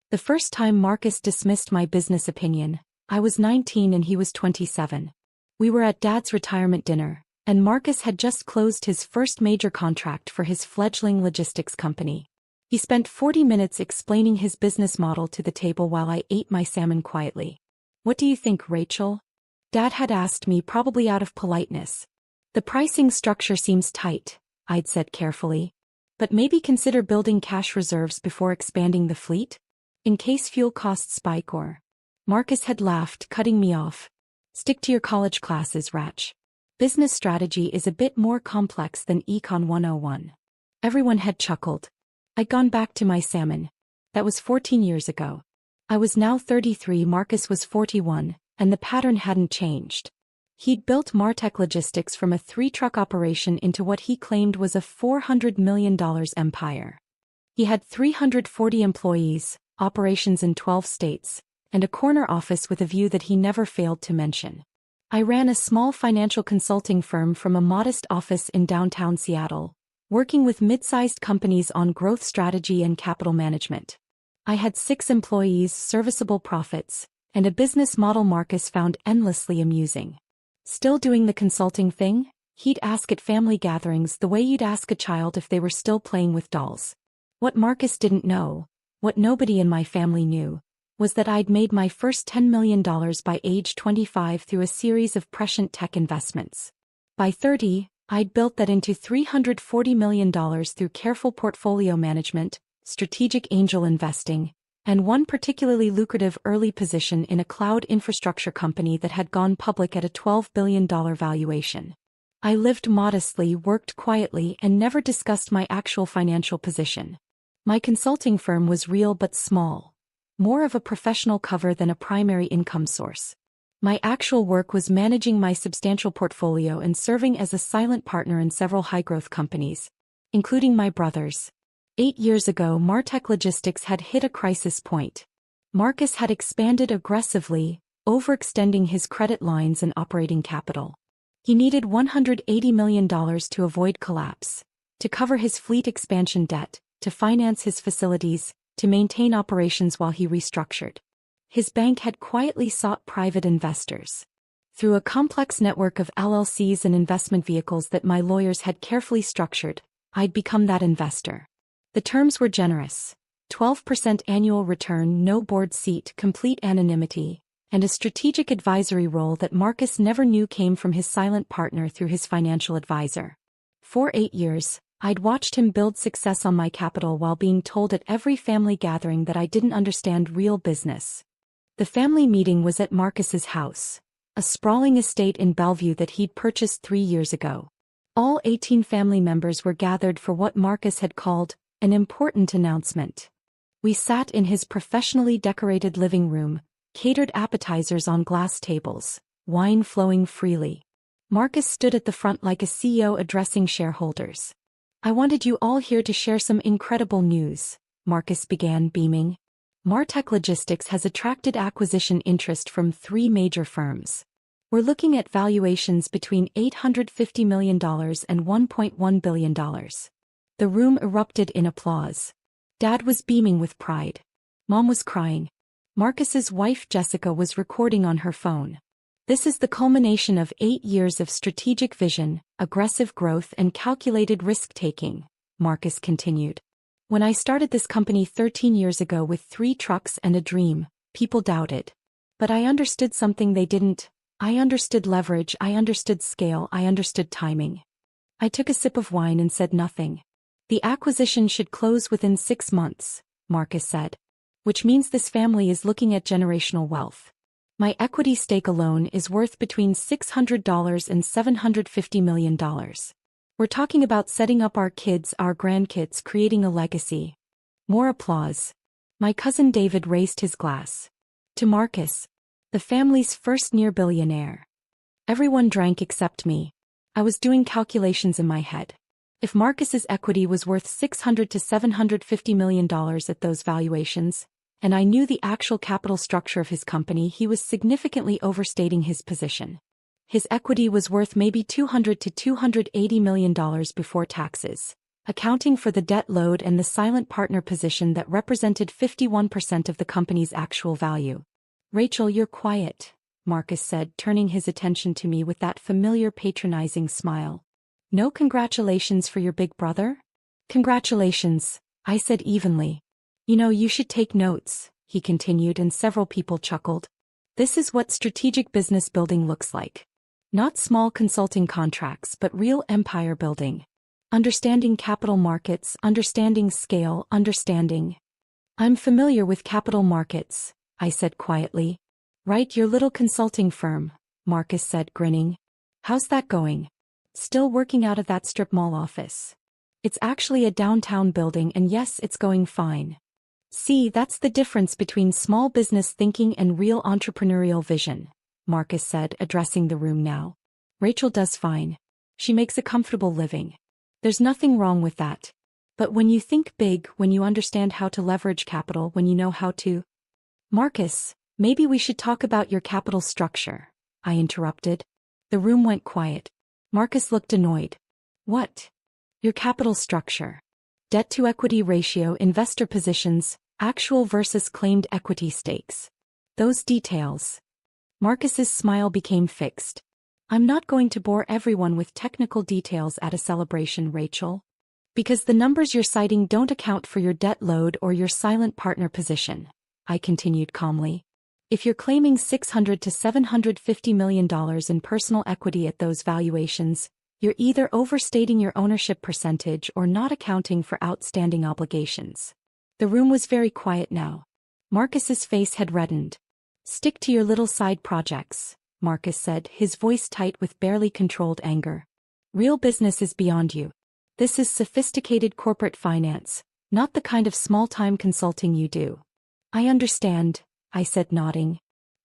The first time Marcus dismissed my business opinion, I was 19 and he was 27. We were at Dad's retirement dinner, and Marcus had just closed his first major contract for his fledgling logistics company. He spent 40 minutes explaining his business model to the table while I ate my salmon quietly. "What do you think, Rachel?" Dad had asked me, probably out of politeness. "The pricing structure seems tight," I'd said carefully. "But maybe consider building cash reserves before expanding the fleet? In case fuel costs spike or..." Marcus had laughed, cutting me off. "Stick to your college classes, Rach. Business strategy is a bit more complex than Econ 101. Everyone had chuckled. I'd gone back to my salmon. That was 14 years ago. I was now 33, Marcus was 41, and the pattern hadn't changed. He'd built Martech Logistics from a 3-truck operation into what he claimed was a $400 million empire. He had 340 employees, operations in 12 states, and a corner office with a view that he never failed to mention. I ran a small financial consulting firm from a modest office in downtown Seattle, working with mid-sized companies on growth strategy and capital management. I had 6 employees, serviceable profits, and a business model Marcus found endlessly amusing. "Still doing the consulting thing?" he'd ask at family gatherings, the way you'd ask a child if they were still playing with dolls. What Marcus didn't know, what nobody in my family knew, was that I'd made my first $10 million by age 25 through a series of prescient tech investments. By 30, I'd built that into $340 million through careful portfolio management, strategic angel investing, and one particularly lucrative early position in a cloud infrastructure company that had gone public at a $12 billion valuation. I lived modestly, worked quietly, and never discussed my actual financial position. My consulting firm was real but small, more of a professional cover than a primary income source. My actual work was managing my substantial portfolio and serving as a silent partner in several high-growth companies, including my brother's. 8 years ago, Martech Logistics had hit a crisis point. Marcus had expanded aggressively, overextending his credit lines and operating capital. He needed $180 million to avoid collapse, to cover his fleet expansion debt, to finance his facilities, to maintain operations while he restructured. His bank had quietly sought private investors. Through a complex network of LLCs and investment vehicles that my lawyers had carefully structured, I'd become that investor. The terms were generous: 12% annual return, no board seat, complete anonymity, and a strategic advisory role that Marcus never knew came from his silent partner through his financial advisor. For 8 years, I'd watched him build success on my capital while being told at every family gathering that I didn't understand real business. The family meeting was at Marcus's house, a sprawling estate in Bellevue that he'd purchased 3 years ago. All 18 family members were gathered for what Marcus had called an important announcement. We sat in his professionally decorated living room, catered appetizers on glass tables, wine flowing freely. Marcus stood at the front like a CEO addressing shareholders. "I wanted you all here to share some incredible news," Marcus began, beaming. "Martech Logistics has attracted acquisition interest from 3 major firms. We're looking at valuations between $850 million and $1.1 billion. The room erupted in applause. Dad was beaming with pride. Mom was crying. Marcus's wife Jessica was recording on her phone. "This is the culmination of 8 years of strategic vision, aggressive growth, and calculated risk-taking," Marcus continued. "When I started this company 13 years ago with 3 trucks and a dream, people doubted. But I understood something they didn't. I understood leverage, I understood scale, I understood timing." I took a sip of wine and said nothing. "The acquisition should close within 6 months," Marcus said. "Which means this family is looking at generational wealth. My equity stake alone is worth between $600 and $750 million. We're talking about setting up our kids, our grandkids, creating a legacy." More applause. My cousin David raised his glass. "To Marcus, the family's first near-billionaire." Everyone drank except me. I was doing calculations in my head. If Marcus's equity was worth $600 to $750 million at those valuations, and I knew the actual capital structure of his company, he was significantly overstating his position. His equity was worth maybe $200 to $280 million before taxes, accounting for the debt load and the silent partner position that represented 51% of the company's actual value. Rachel, you're quiet, Marcus said, turning his attention to me with that familiar patronizing smile. No congratulations for your big brother? Congratulations, I said evenly. You know, you should take notes, he continued, and several people chuckled. This is what strategic business building looks like. Not small consulting contracts, but real empire building. Understanding capital markets, understanding scale, understanding. I'm familiar with capital markets, I said quietly. Right, your little consulting firm, Marcus said, grinning. How's that going? Still working out of that strip mall office. It's actually a downtown building, and yes, it's going fine. See, that's the difference between small business thinking and real entrepreneurial vision, Marcus said, addressing the room now. Rachel does fine. She makes a comfortable living. There's nothing wrong with that. But when you think big, when you understand how to leverage capital, when you know how to... Marcus, maybe we should talk about your capital structure, I interrupted. The room went quiet. Marcus looked annoyed. What? Your capital structure. Debt-to-equity ratio, investor positions, actual versus claimed equity stakes. Those details. Marcus's smile became fixed. I'm not going to bore everyone with technical details at a celebration, Rachel. Because the numbers you're citing don't account for your debt load or your silent partner position, I continued calmly. If you're claiming $600 to $750 million in personal equity at those valuations, you're either overstating your ownership percentage or not accounting for outstanding obligations. The room was very quiet now. Marcus's face had reddened. Stick to your little side projects, Marcus said, his voice tight with barely controlled anger. Real business is beyond you. This is sophisticated corporate finance, not the kind of small-time consulting you do. I understand, I said, nodding.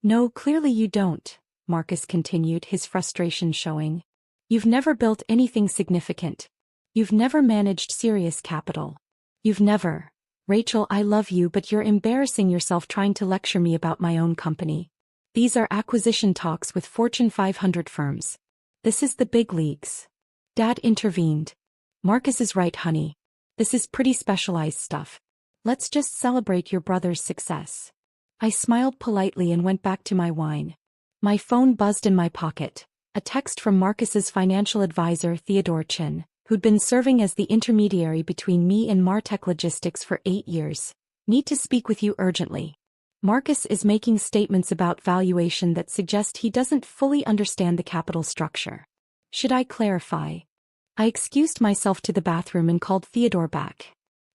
No, clearly you don't, Marcus continued, his frustration showing. You've never built anything significant. You've never managed serious capital. You've never. Rachel, I love you, but you're embarrassing yourself trying to lecture me about my own company. These are acquisition talks with Fortune 500 firms. This is the big leagues. Dad intervened. Marcus is right, honey. This is pretty specialized stuff. Let's just celebrate your brother's success. I smiled politely and went back to my wine. My phone buzzed in my pocket. A text from Marcus's financial advisor, Theodore Chin, who'd been serving as the intermediary between me and Martech Logistics for 8 years. Need to speak with you urgently. Marcus is making statements about valuation that suggest he doesn't fully understand the capital structure. Should I clarify? I excused myself to the bathroom and called Theodore back.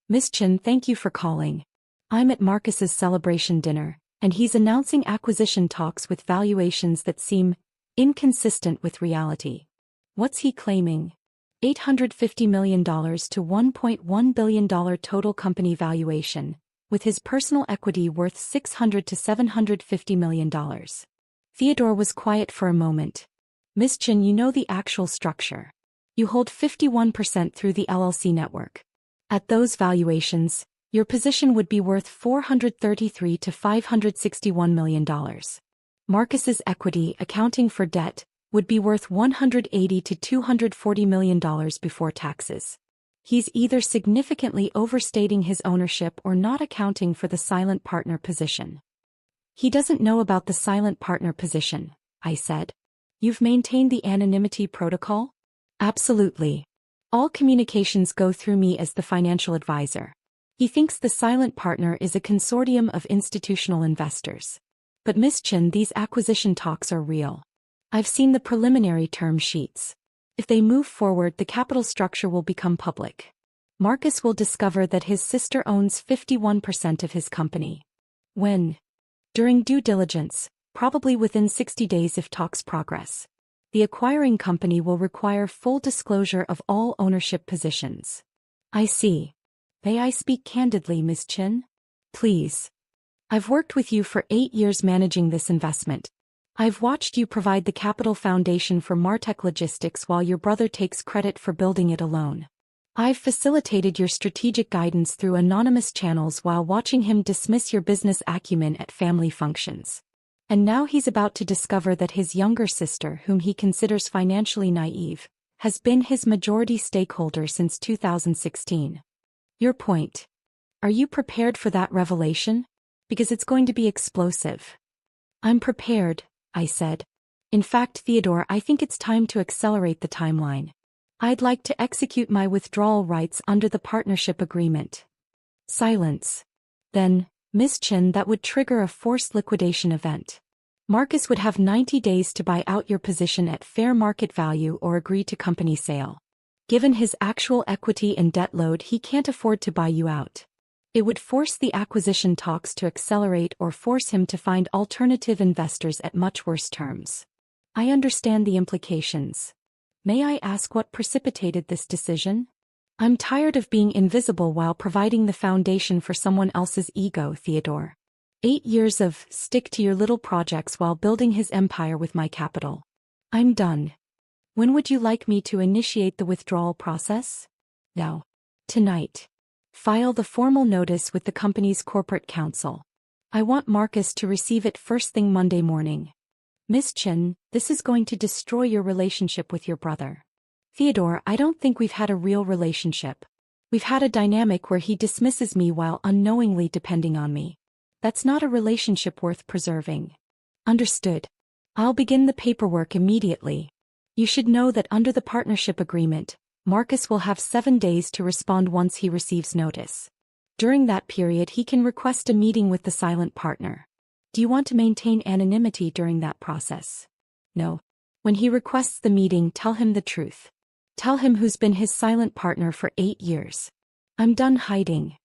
Miss Chin, thank you for calling. I'm at Marcus's celebration dinner, and he's announcing acquisition talks with valuations that seem inconsistent with reality. What's he claiming? $850 million to $1.1 billion total company valuation, with his personal equity worth $600 to $750 million. Theodore was quiet for a moment. Miss Chin, you know the actual structure. You hold 51% through the LLC network. At those valuations, your position would be worth $433 to $561 million. Marcus's equity, accounting for debt, would be worth $180 to $240 million before taxes. He's either significantly overstating his ownership or not accounting for the silent partner position. He doesn't know about the silent partner position, I said. You've maintained the anonymity protocol? Absolutely. All communications go through me as the financial advisor. He thinks the silent partner is a consortium of institutional investors. But Miss Chin, these acquisition talks are real. I've seen the preliminary term sheets. If they move forward, the capital structure will become public. Marcus will discover that his sister owns 51% of his company. When? During due diligence, probably within 60 days if talks progress. The acquiring company will require full disclosure of all ownership positions. I see. May I speak candidly, Miss Chin? Please. I've worked with you for 8 years managing this investment. I've watched you provide the capital foundation for Martech Logistics while your brother takes credit for building it alone. I've facilitated your strategic guidance through anonymous channels while watching him dismiss your business acumen at family functions. And now he's about to discover that his younger sister, whom he considers financially naive, has been his majority stakeholder since 2016. Your point. Are you prepared for that revelation? Because it's going to be explosive. I'm prepared, I said. In fact, Theodore, I think it's time to accelerate the timeline. I'd like to execute my withdrawal rights under the partnership agreement. Silence. Then, Miss Chen, that would trigger a forced liquidation event. Marcus would have 90 days to buy out your position at fair market value or agree to company sale. Given his actual equity and debt load, he can't afford to buy you out. It would force the acquisition talks to accelerate or force him to find alternative investors at much worse terms. I understand the implications. May I ask what precipitated this decision? I'm tired of being invisible while providing the foundation for someone else's ego, Theodore. 8 years of stick to your little projects while building his empire with my capital. I'm done. When would you like me to initiate the withdrawal process? Now. Tonight. File the formal notice with the company's corporate counsel. I want Marcus to receive it first thing Monday morning. Miss Chen, this is going to destroy your relationship with your brother. Theodore, I don't think we've had a real relationship. We've had a dynamic where he dismisses me while unknowingly depending on me. That's not a relationship worth preserving. Understood. I'll begin the paperwork immediately. You should know that under the partnership agreement, Marcus will have 7 days to respond once he receives notice. During that period, he can request a meeting with the silent partner. Do you want to maintain anonymity during that process? No. When he requests the meeting, tell him the truth. Tell him who's been his silent partner for 8 years. I'm done hiding.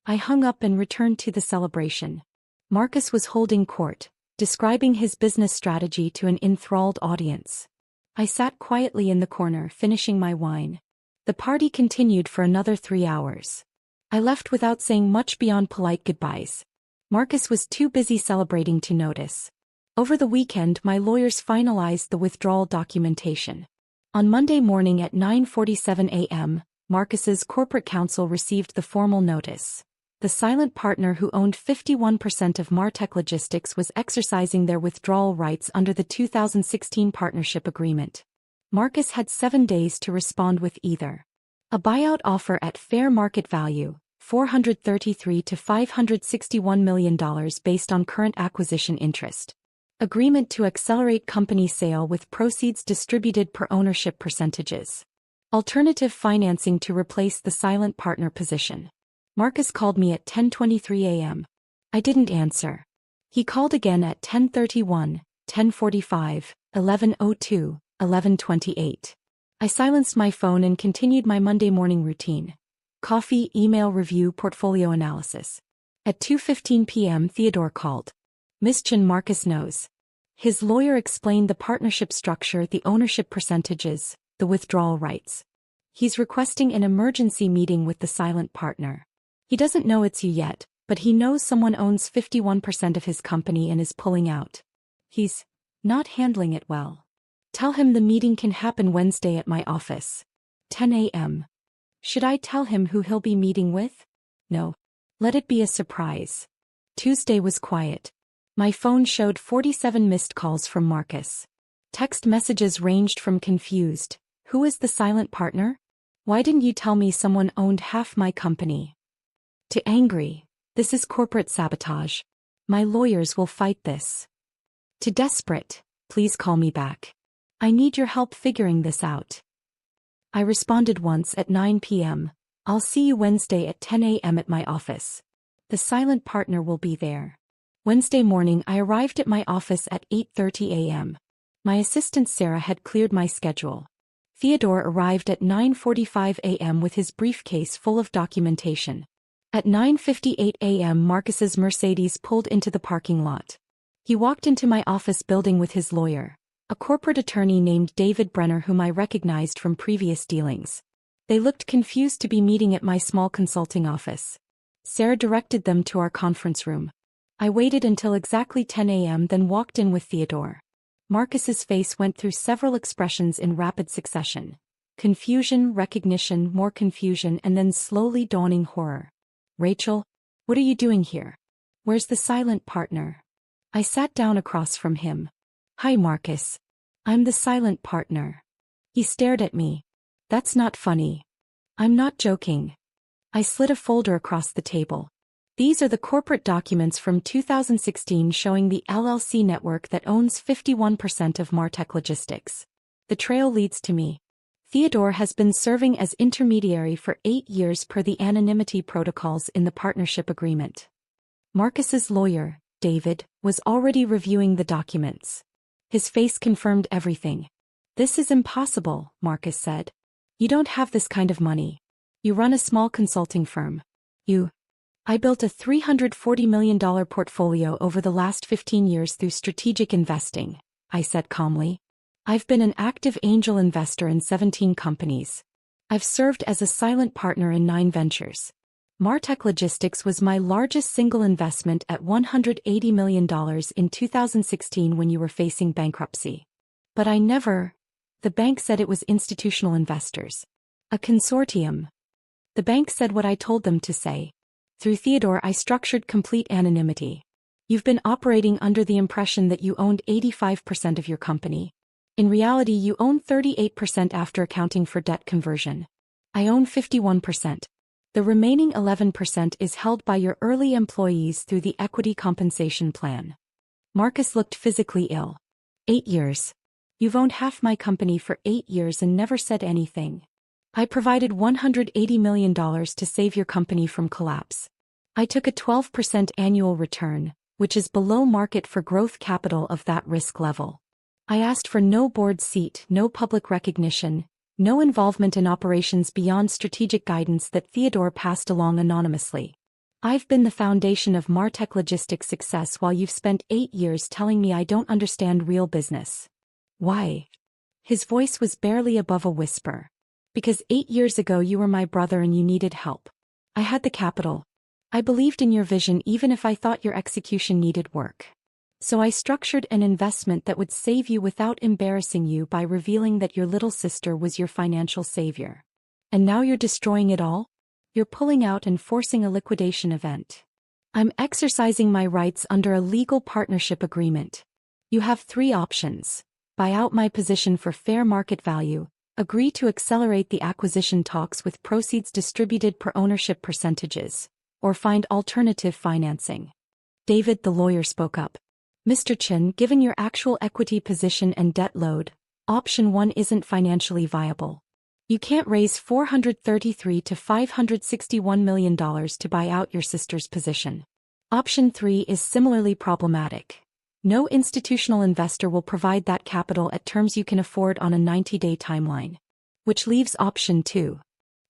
I hung up and returned to the celebration. Marcus was holding court, describing his business strategy to an enthralled audience. I sat quietly in the corner, finishing my wine. The party continued for another 3 hours. I left without saying much beyond polite goodbyes. Marcus was too busy celebrating to notice. Over the weekend, my lawyers finalized the withdrawal documentation. On Monday morning at 9:47 a.m., Marcus's corporate counsel received the formal notice. The silent partner who owned 51% of Martech Logistics was exercising their withdrawal rights under the 2016 partnership agreement. Marcus had 7 days to respond with either a buyout offer at fair market value, $433 to $561 million based on current acquisition interest. Agreement to accelerate company sale with proceeds distributed per ownership percentages. Alternative financing to replace the silent partner position. Marcus called me at 10:23 a.m. I didn't answer. He called again at 10:31, 10:45, 11:02, 11:28. I silenced my phone and continued my Monday morning routine. Coffee, email review, portfolio analysis. At 2:15 p.m. Theodore called. Miss Chen, Marcus knows. His lawyer explained the partnership structure, the ownership percentages, the withdrawal rights. He's requesting an emergency meeting with the silent partner. He doesn't know it's you yet, but he knows someone owns 51% of his company and is pulling out. He's not handling it well. Tell him the meeting can happen Wednesday at my office. 10 a.m. Should I tell him who he'll be meeting with? No. Let it be a surprise. Tuesday was quiet. My phone showed 47 missed calls from Marcus. Text messages ranged from confused, "Who is the silent partner? Why didn't you tell me someone owned half my company?" to angry, "This is corporate sabotage. My lawyers will fight this." to desperate, "Please call me back. I need your help figuring this out." I responded once at 9 p.m., "I'll see you Wednesday at 10 a.m. at my office. The silent partner will be there." Wednesday morning I arrived at my office at 8:30 a.m. My assistant Sarah had cleared my schedule. Theodore arrived at 9:45 a.m. with his briefcase full of documentation. At 9:58 a.m. Marcus's Mercedes pulled into the parking lot. He walked into my office building with his lawyer, a corporate attorney named David Brenner whom I recognized from previous dealings. They looked confused to be meeting at my small consulting office. Sarah directed them to our conference room. I waited until exactly 10 a.m. then walked in with Theodore. Marcus's face went through several expressions in rapid succession. Confusion, recognition, more confusion, and then slowly dawning horror. "Rachel, what are you doing here? Where's the silent partner?" I sat down across from him. "Hi Marcus. I'm the silent partner." He stared at me. That's not funny. I'm not joking. I slid a folder across the table. These are the corporate documents from 2016 showing the LLC network that owns 51% of Martech Logistics. The trail leads to me. Theodore has been serving as intermediary for 8 years per the anonymity protocols in the partnership agreement. Marcus's lawyer, David, was already reviewing the documents. His face confirmed everything. This is impossible, Marcus said. You don't have this kind of money. You run a small consulting firm. I built a $340 million portfolio over the last 15 years through strategic investing, I said calmly. I've been an active angel investor in 17 companies. I've served as a silent partner in 9 ventures. Martech Logistics was my largest single investment at $180 million in 2016 when you were facing bankruptcy. But the bank said it was institutional investors. A consortium. The bank said what I told them to say. Through Theodore, I structured complete anonymity. You've been operating under the impression that you owned 85% of your company. In reality, you own 38% after accounting for debt conversion. I own 51%. The remaining 11% is held by your early employees through the equity compensation plan. Marcus looked physically ill. 8 years. You've owned half my company for 8 years and never said anything. I provided $180 million to save your company from collapse. I took a 12% annual return, which is below market for growth capital of that risk level. I asked for no board seat, no public recognition, no involvement in operations beyond strategic guidance that Theodore passed along anonymously. I've been the foundation of Martech Logistics' success while you've spent 8 years telling me I don't understand real business. Why? His voice was barely above a whisper. Because 8 years ago you were my brother and you needed help. I had the capital. I believed in your vision even if I thought your execution needed work. So I structured an investment that would save you without embarrassing you by revealing that your little sister was your financial savior. And now you're destroying it all? You're pulling out and forcing a liquidation event. I'm exercising my rights under a legal partnership agreement. You have 3 options. Buy out my position for fair market value, agree to accelerate the acquisition talks with proceeds distributed per ownership percentages, or find alternative financing. David, the lawyer, spoke up. Mr. Chen, given your actual equity position and debt load, option 1 isn't financially viable. You can't raise $433 to $561 million to buy out your sister's position. Option 3 is similarly problematic. No institutional investor will provide that capital at terms you can afford on a 90-day timeline. Which leaves option 2.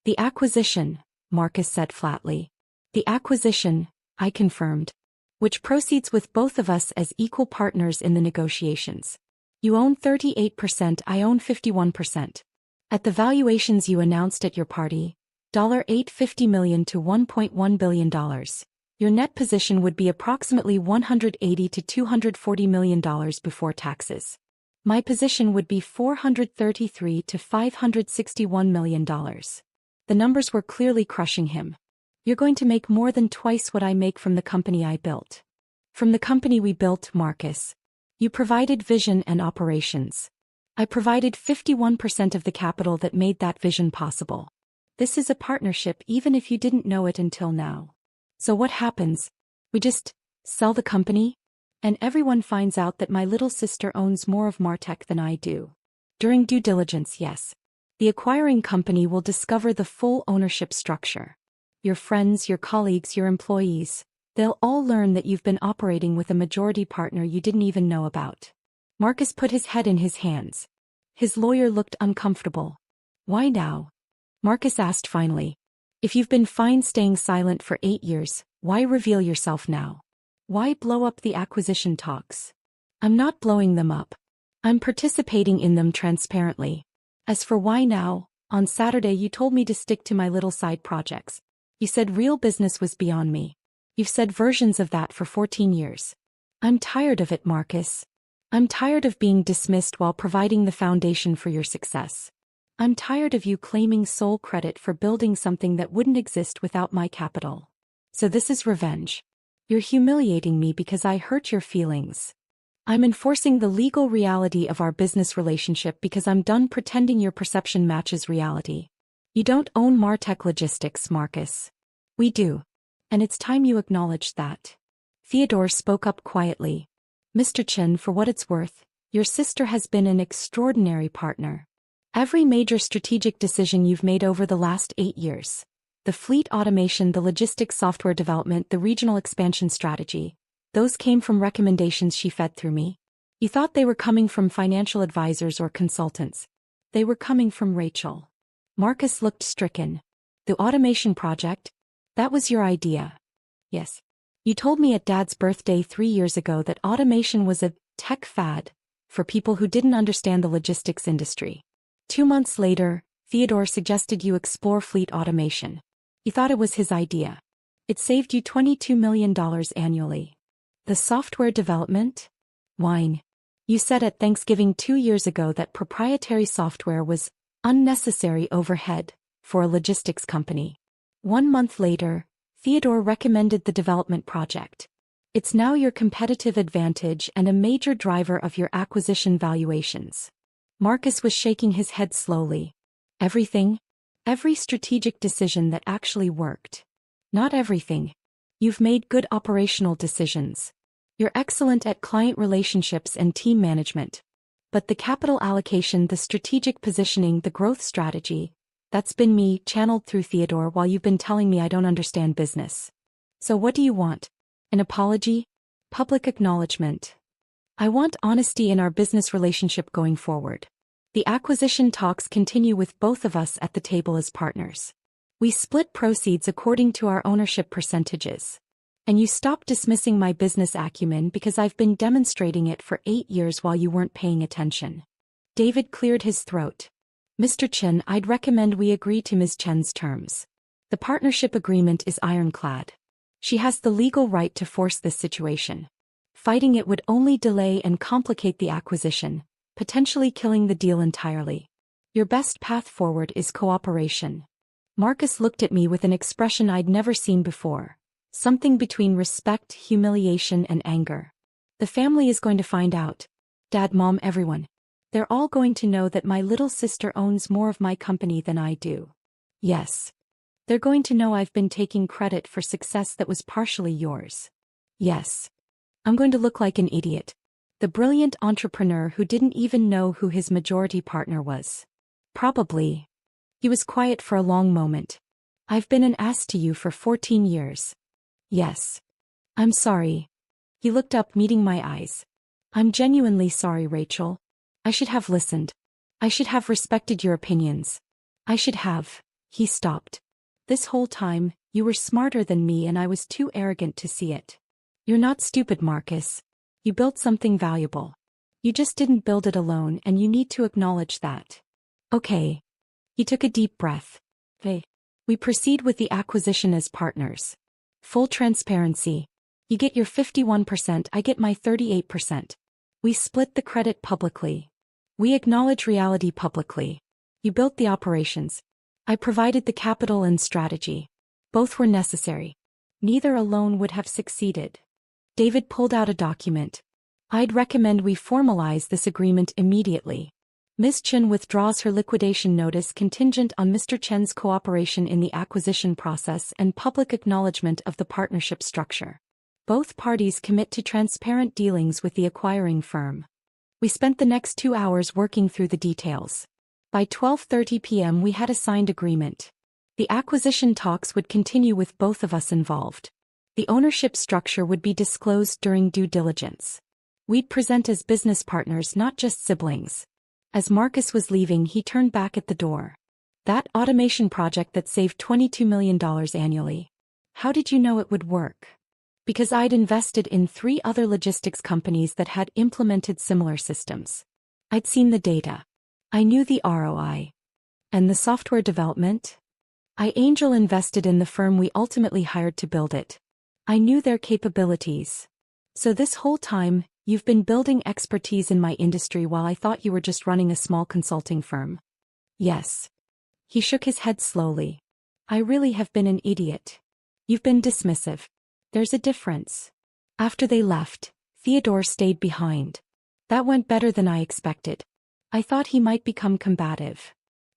The acquisition, Marcus said flatly. The acquisition, I confirmed. Which proceeds with both of us as equal partners in the negotiations. You own 38%, I own 51%. At the valuations you announced at your party, $850 million to $1.1 billion. Your net position would be approximately $180 to $240 million before taxes. My position would be $433 to $561 million. The numbers were clearly crushing him. You're going to make more than twice what I make from the company I built. From the company we built, Marcus. You provided vision and operations. I provided 51% of the capital that made that vision possible. This is a partnership even if you didn't know it until now. So what happens? We just sell the company? And everyone finds out that my little sister owns more of Martech than I do. During due diligence, yes. The acquiring company will discover the full ownership structure. Your friends, your colleagues, your employees, they'll all learn that you've been operating with a majority partner you didn't even know about. Marcus put his head in his hands. His lawyer looked uncomfortable. Why now? Marcus asked finally. If you've been fine staying silent for 8 years, why reveal yourself now? Why blow up the acquisition talks? I'm not blowing them up. I'm participating in them transparently. As for why now, on Saturday you told me to stick to my little side projects. You said real business was beyond me. You've said versions of that for 14 years. I'm tired of it, Marcus. I'm tired of being dismissed while providing the foundation for your success. I'm tired of you claiming sole credit for building something that wouldn't exist without my capital. So this is revenge. You're humiliating me because I hurt your feelings. I'm enforcing the legal reality of our business relationship because I'm done pretending your perception matches reality. You don't own Martech Logistics, Marcus. We do. And it's time you acknowledged that. Theodore spoke up quietly. Mr. Chen, for what it's worth, your sister has been an extraordinary partner. Every major strategic decision you've made over the last 8 years, the fleet automation, the logistics software development, the regional expansion strategy, those came from recommendations she fed through me. You thought they were coming from financial advisors or consultants. They were coming from Rachel. Marcus looked stricken. The automation project? That was your idea. Yes. You told me at Dad's birthday 3 years ago that automation was a tech fad for people who didn't understand the logistics industry. 2 months later, Theodore suggested you explore fleet automation. You thought it was his idea. It saved you $22 million annually. The software development? Wine. You said at Thanksgiving 2 years ago that proprietary software was unnecessary overhead for a logistics company. 1 month later, Theodore recommended the development project. It's now your competitive advantage and a major driver of your acquisition valuations. Marcus was shaking his head slowly. Everything? Every strategic decision that actually worked. Not everything. You've made good operational decisions. You're excellent at client relationships and team management. But the capital allocation, the strategic positioning, the growth strategy, that's been me, channeled through Theodore while you've been telling me I don't understand business. So what do you want? An apology? Public acknowledgement? I want honesty in our business relationship going forward. The acquisition talks continue with both of us at the table as partners. We split proceeds according to our ownership percentages. And you stopped dismissing my business acumen because I've been demonstrating it for 8 years while you weren't paying attention. David cleared his throat. Mr. Chen, I'd recommend we agree to Ms. Chen's terms. The partnership agreement is ironclad. She has the legal right to force this situation. Fighting it would only delay and complicate the acquisition, potentially killing the deal entirely. Your best path forward is cooperation. Marcus looked at me with an expression I'd never seen before. Something between respect, humiliation, and anger. The family is going to find out. Dad, Mom, everyone. They're all going to know that my little sister owns more of my company than I do. Yes. They're going to know I've been taking credit for success that was partially yours. Yes. I'm going to look like an idiot. The brilliant entrepreneur who didn't even know who his majority partner was. Probably. He was quiet for a long moment. I've been an ass to you for 14 years. Yes. I'm sorry. He looked up, meeting my eyes. I'm genuinely sorry, Rachel. I should have listened. I should have respected your opinions. I should have. He stopped. This whole time, you were smarter than me and I was too arrogant to see it. You're not stupid, Marcus. You built something valuable. You just didn't build it alone and you need to acknowledge that. Okay. He took a deep breath. Hey. We proceed with the acquisition as partners. Full transparency. You get your 51%, I get my 38%. We split the credit publicly. We acknowledge reality publicly. You built the operations. I provided the capital and strategy. Both were necessary. Neither alone would have succeeded. David pulled out a document. I'd recommend we formalize this agreement immediately. Ms. Chen withdraws her liquidation notice contingent on Mr. Chen's cooperation in the acquisition process and public acknowledgement of the partnership structure. Both parties commit to transparent dealings with the acquiring firm. We spent the next 2 hours working through the details. By 12:30 p.m. we had a signed agreement. The acquisition talks would continue with both of us involved. The ownership structure would be disclosed during due diligence. We'd present as business partners, not just siblings. As Marcus was leaving, he turned back at the door. That automation project that saved $22 million annually. How did you know it would work? Because I'd invested in 3 other logistics companies that had implemented similar systems. I'd seen the data. I knew the ROI. And the software development? I angel invested in the firm we ultimately hired to build it. I knew their capabilities. So this whole time, you've been building expertise in my industry while I thought you were just running a small consulting firm. Yes. He shook his head slowly. I really have been an idiot. You've been dismissive. There's a difference. After they left, Theodore stayed behind. That went better than I expected. I thought he might become combative.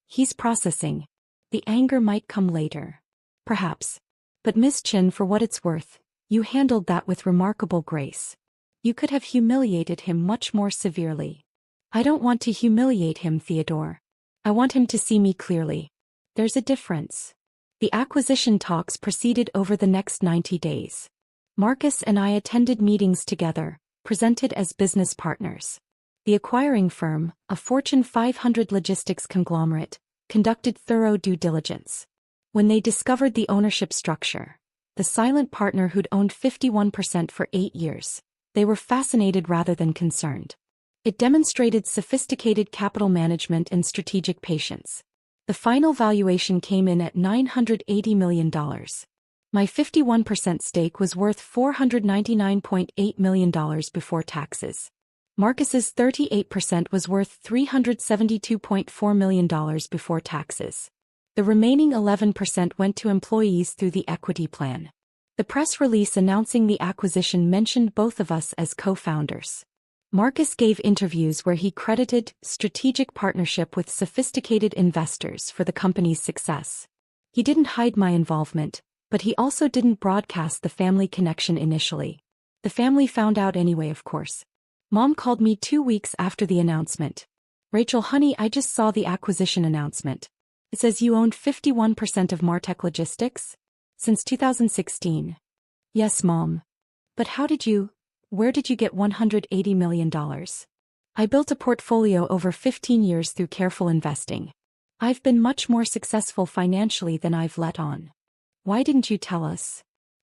He's processing. The anger might come later. Perhaps. But Miss Chin, for what it's worth, you handled that with remarkable grace. You could have humiliated him much more severely. I don't want to humiliate him, Theodore. I want him to see me clearly. There's a difference. The acquisition talks proceeded over the next 90 days. Marcus and I attended meetings together, presented as business partners. The acquiring firm, a Fortune 500 logistics conglomerate, conducted thorough due diligence. When they discovered the ownership structure, the silent partner who'd owned 51% for 8 years, they were fascinated rather than concerned. It demonstrated sophisticated capital management and strategic patience. The final valuation came in at $980 million. My 51% stake was worth $499.8 million before taxes. Marcus's 38% was worth $372.4 million before taxes. The remaining 11% went to employees through the equity plan. The press release announcing the acquisition mentioned both of us as co-founders. Marcus gave interviews where he credited strategic partnership with sophisticated investors for the company's success. He didn't hide my involvement, but he also didn't broadcast the family connection initially. The family found out anyway, of course. Mom called me 2 weeks after the announcement. Rachel, honey, I just saw the acquisition announcement. It says you owned 51% of Martech Logistics? Since 2016. Yes, Mom. But where did you get $180 million? I built a portfolio over 15 years through careful investing. I've been much more successful financially than I've let on. Why didn't you tell us?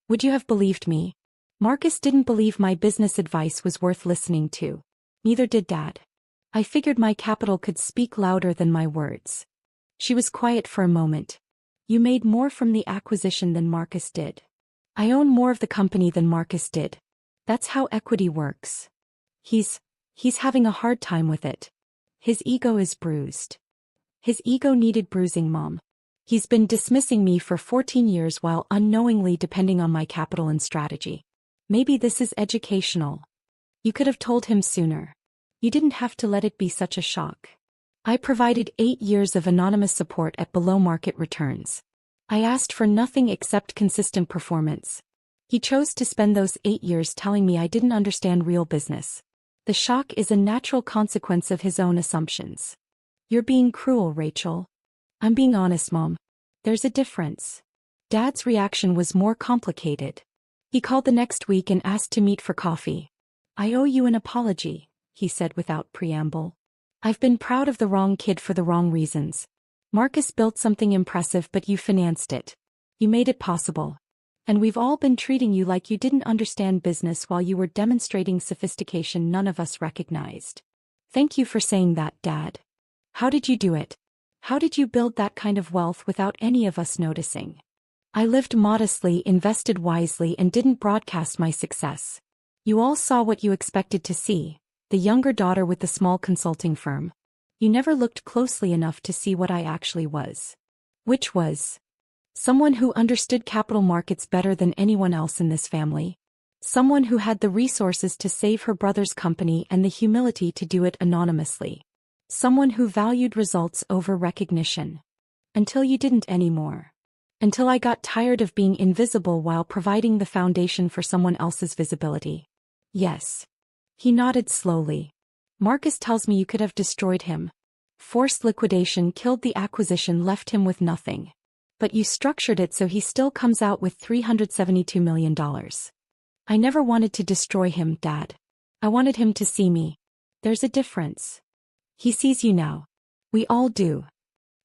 Would you have believed me? Marcus didn't believe my business advice was worth listening to. Neither did Dad. I figured my capital could speak louder than my words. She was quiet for a moment. You made more from the acquisition than Marcus did. I own more of the company than Marcus did. That's how equity works. He's having a hard time with it. His ego is bruised. His ego needed bruising, Mom. He's been dismissing me for 14 years while unknowingly depending on my capital and strategy. Maybe this is educational. You could have told him sooner. You didn't have to let it be such a shock. I provided 8 years of anonymous support at below-market returns. I asked for nothing except consistent performance. He chose to spend those 8 years telling me I didn't understand real business. The shock is a natural consequence of his own assumptions. You're being cruel, Rachel. I'm being honest, Mom. There's a difference. Dad's reaction was more complicated. He called the next week and asked to meet for coffee. I owe you an apology, he said without preamble. I've been proud of the wrong kid for the wrong reasons. Marcus built something impressive, but you financed it. You made it possible. And we've all been treating you like you didn't understand business while you were demonstrating sophistication none of us recognized. Thank you for saying that, Dad. How did you do it? How did you build that kind of wealth without any of us noticing? I lived modestly, invested wisely, and didn't broadcast my success. You all saw what you expected to see, the younger daughter with the small consulting firm. You never looked closely enough to see what I actually was. Which was someone who understood capital markets better than anyone else in this family. Someone who had the resources to save her brother's company and the humility to do it anonymously. Someone who valued results over recognition. Until you didn't anymore. Until I got tired of being invisible while providing the foundation for someone else's visibility. Yes. He nodded slowly. Marcus tells me you could have destroyed him. Forced liquidation killed the acquisition, left him with nothing. But you structured it so he still comes out with $372 million. I never wanted to destroy him, Dad. I wanted him to see me. There's a difference. He sees you now. We all do.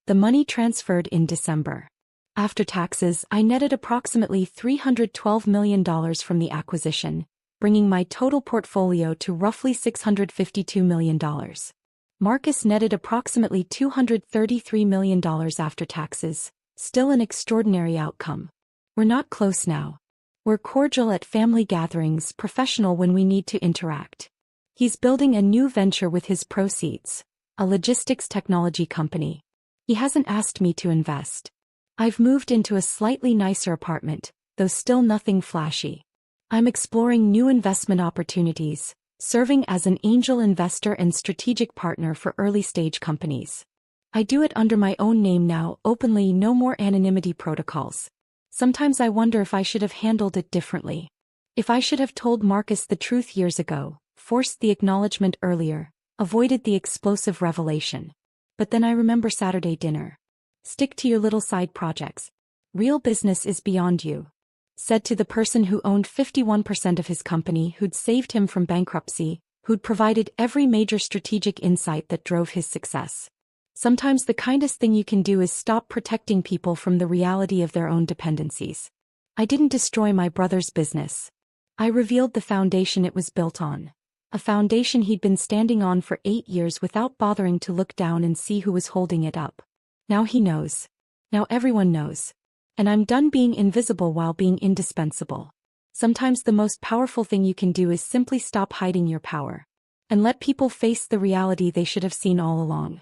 The money transferred in December. After taxes, I netted approximately $312 million from the acquisition, bringing my total portfolio to roughly $652 million. Marcus netted approximately $233 million after taxes, still an extraordinary outcome. We're not close now. We're cordial at family gatherings, professional when we need to interact. He's building a new venture with his proceeds, a logistics technology company. He hasn't asked me to invest. I've moved into a slightly nicer apartment, though still nothing flashy. I'm exploring new investment opportunities, serving as an angel investor and strategic partner for early-stage companies. I do it under my own name now, openly, no more anonymity protocols. Sometimes I wonder if I should have handled it differently. If I should have told Marcus the truth years ago, forced the acknowledgement earlier, avoided the explosive revelation. But then I remember Saturday dinner. Stick to your little side projects. Real business is beyond you. Said to the person who owned 51% of his company, who'd saved him from bankruptcy, who'd provided every major strategic insight that drove his success. Sometimes the kindest thing you can do is stop protecting people from the reality of their own dependencies. I didn't destroy my brother's business. I revealed the foundation it was built on. A foundation he'd been standing on for 8 years without bothering to look down and see who was holding it up. Now he knows. Now everyone knows. And I'm done being invisible while being indispensable. Sometimes the most powerful thing you can do is simply stop hiding your power. And let people face the reality they should have seen all along.